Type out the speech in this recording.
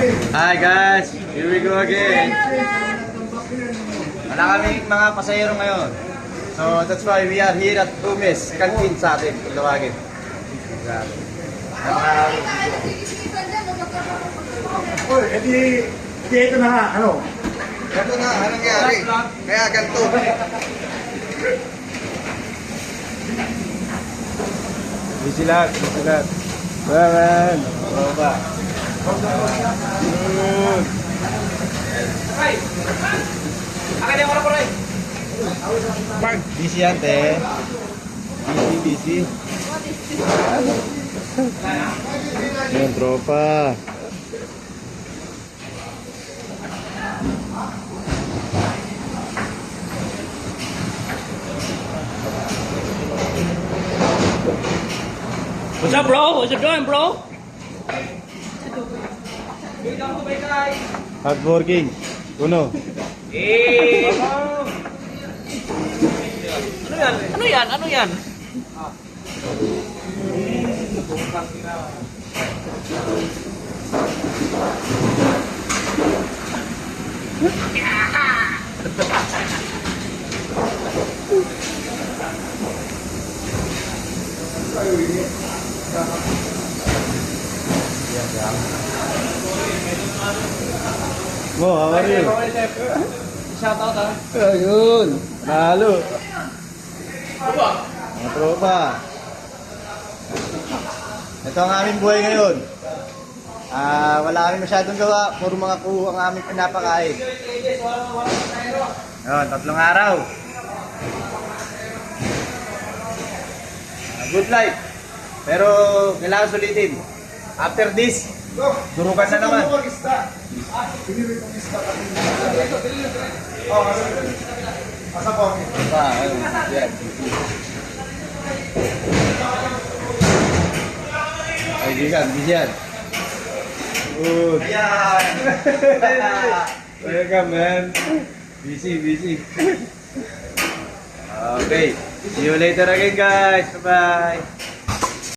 Hi guys, here we go again. Wala kaming mga pasahero ngayon. So that's why we are here at Umes, canteen sa atin, kung tawagin. Uy, edi ito na nga, ano? Ito na, anong nangyari? Kaya ganito. Busy lang. Bahan. Baba. Akin yung orang koray. Busy yan, te. Busy. Yan, tropa. What's up, bro? What's up doing, bro? Hardworking. Uno. Eh. Ano yan? Ano yan? Mo, how are you? Shout out ah. Ayun. Nalo. Mga tropa. Ito ang aming buhay ngayon. Wala kami masyadong gawa. Puro mga kuho ang aming pinapakain. Ayun, 3 araw. Good life. Pero kailangan sulitin. After this, durukan na naman. Asa po? Yan. Ay, bigan. Good. Welcome, man. Busy. Okay. See you later again, guys. Bye-bye.